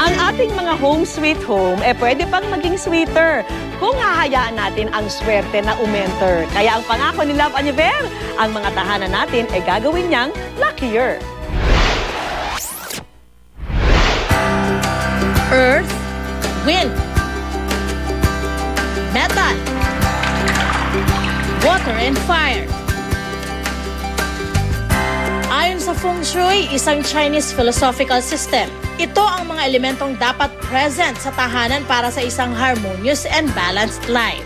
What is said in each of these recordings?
Ang ating mga home sweet home, pwede pang maging sweeter kung hahayaan natin ang swerte na umenter. Kaya ang pangako ni Love Aniver, ang mga tahanan natin gagawin niyang luckier. Earth, wind, metal, water and fire. Ayon sa Feng Shui, isang Chinese philosophical system, ito ang mga elementong dapat present sa tahanan para sa isang harmonious and balanced life.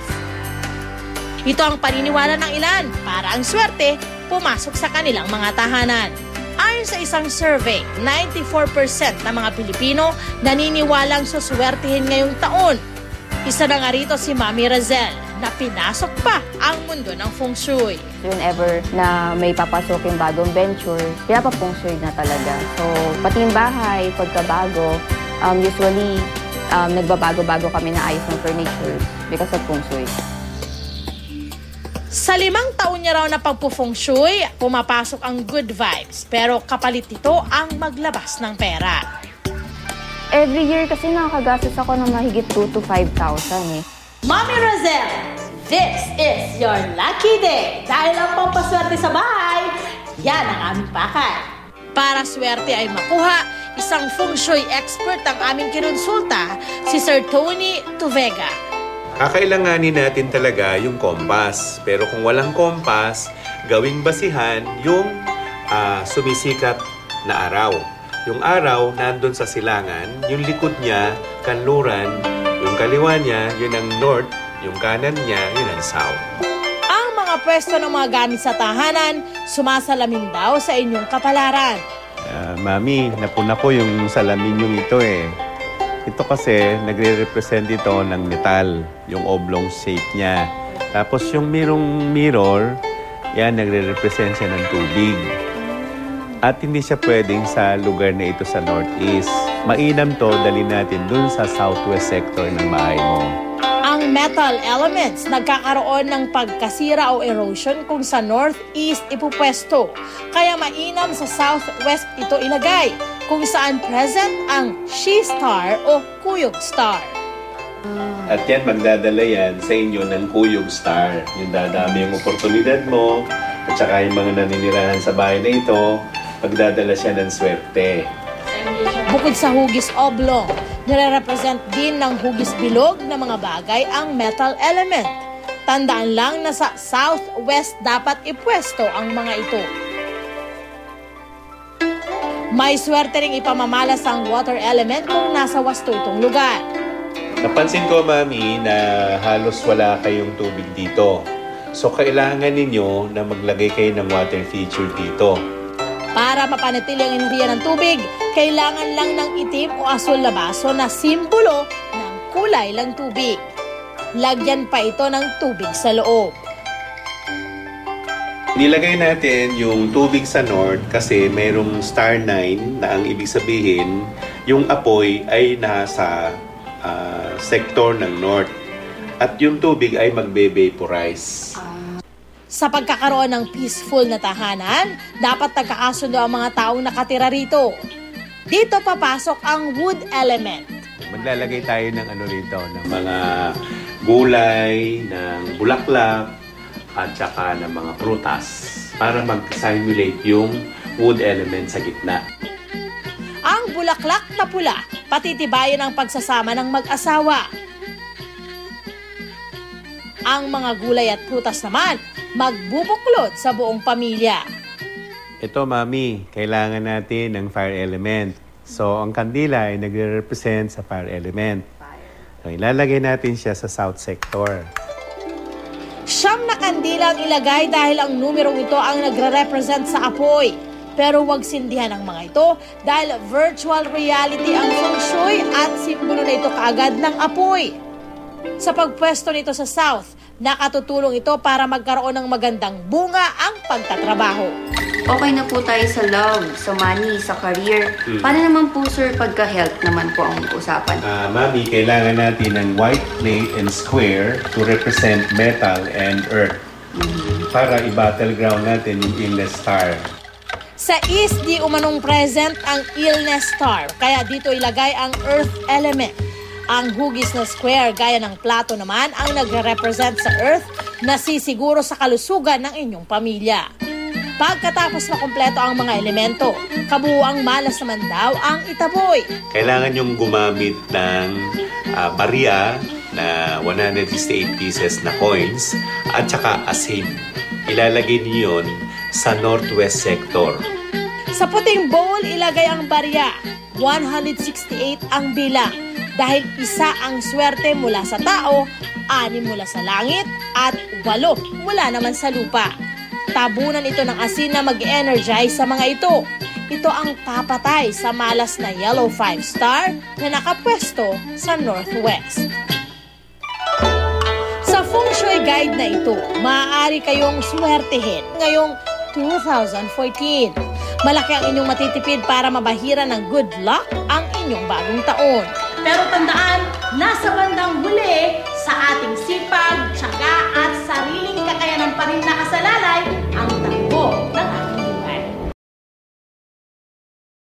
Ito ang paniniwala ng ilan para ang swerte pumasok sa kanilang mga tahanan. Ayon sa isang survey, 94% ng mga Pilipino naniniwalang suswertihin ngayong taon. Isa na nga rito si Mami Razel na pinasok pa ang mundo ng Feng Shui. Whenever na may papasok yung bagong venture, kaya pa Feng Shui na talaga. So, pati yung bahay, pagkabago, usually nagbabago-bago kami na ayos ng furniture because of Feng Shui. Sa 5 taon niya raw na pagpo-Feng Shui, pumapasok ang good vibes. Pero kapalit nito ang maglabas ng pera. Every year kasi nakakagastos ako ng mahigit 2,000 to 5,000 eh. Mami Razel, this is your lucky day. Dahil ang pampaswerte sa bahay, yan ang aming pakay. Para swerte ay makuha, isang Feng Shui expert ang aming kinonsulta, si Sir Tony Tuvega. Kakailanganin natin talaga yung kompas. Pero kung walang kompas, gawing basihan yung sumisikat na araw. Yung araw, nandun sa silangan, yung likod niya, kanluran, yung kaliwa niya, yun ang north, yung kanan niya, yun ang south. Ang mga pwesto ng mga gamit sa tahanan, sumasalamin daw sa inyong kapalaran. Mami, napuna ko yung salamin yung ito eh. Ito kasi, nagre-represent ito ng metal, yung oblong shape niya. Tapos yung mirror, yan, nagre-represent siya ng tubig. At hindi siya pwedeng sa lugar na ito sa northeast. Mainam to, dali natin dun sa southwest sector ng bahay mo. Ang metal elements nagkakaroon ng pagkasira o erosion kung sa northeast ipupwesto. Kaya mainam sa southwest ito ilagay, kung saan present ang she-star o kuyog star. At yan, magdadala yan sa inyo ng kuyog star. Yung dadami yung oportunidad mo, at saka yung mga naninirahan sa bahay na ito, magdadala siya ng swerte. Bukod sa hugis oblong, nire-represent din ng hugis bilog na mga bagay ang metal element. Tandaan lang na sa southwest dapat ipwesto ang mga ito. May swerte ring ipamamalas ang water element kung nasa wasto itong lugar. Napansin ko, Mami, na halos wala kayong tubig dito. So, kailangan ninyo na maglagay kayo ng water feature dito. Para mapanatili ang enerhiya ng tubig, kailangan lang ng itim o asul na baso na simbolo ng kulay ng tubig. Lagyan pa ito ng tubig sa loob. Nilagay natin yung tubig sa north kasi mayroong star 9 na ang ibig sabihin, yung apoy ay nasa sektor ng north. At yung tubig ay magbe-vaporize. Sa pagkakaroon ng peaceful na tahanan, dapat nagkakasundo ang mga taong nakatira rito. Dito papasok ang wood element. Maglalagay tayo ng rito, ng mga gulay, ng bulaklak, at saka ng mga prutas para mag-simulate yung wood element sa gitna. Ang bulaklak na pula, patitibayan ang pagsasama ng mag-asawa. Ang mga gulay at prutas naman, magbubuklod sa buong pamilya. Ito, Mami, kailangan natin ng fire element. So, ang kandila ay nagre-represent sa fire element. So, ilalagay natin siya sa south sector. 9 na kandila ang ilagay dahil ang numerong ito ang nagre-represent sa apoy. Pero huwag sindihan ang mga ito dahil virtual reality ang Feng Shui at simbolo na ito kaagad ng apoy. Sa pagpwesto nito sa south, nakatutulong ito para magkaroon ng magandang bunga ang pagtatrabaho. Okay na po tayo sa love, sa money, sa career. Paano naman po, sir, pagka-health naman po ang usapan? Mami, kailangan natin ng white plate and square to represent metal and earth. Para i-battleground natin yung endless star. Sa East, di umanong present ang illness star, kaya dito ilagay ang earth element. Ang hugis na square gaya ng plato naman ang nagre-represent sa earth na sisiguro sa kalusugan ng inyong pamilya. Pagkatapos makumpleto ang mga elemento, kabuuang malas naman daw ang itaboy. Kailangan yung gumamit ng barya na 168 pieces na coins at saka asin. Ilalagay niyo yun sa northwest sector. Sa puting bowl, ilagay ang barya. 168 ang bilang. Dahil isa ang swerte mula sa tao, 6 mula sa langit, at 8 mula naman sa lupa. Tabunan ito ng asin na mag-energize sa mga ito. Ito ang papatay sa malas na yellow 5-star na nakapwesto sa northwest. Sa feng shui guide na ito, maaari kayong swertehin ngayong 2014. Malaki ang inyong matitipid para mabahira ng good luck ang inyong bagong taon. Pero tandaan, nasa bandang huli sa ating sipag, tiyaga at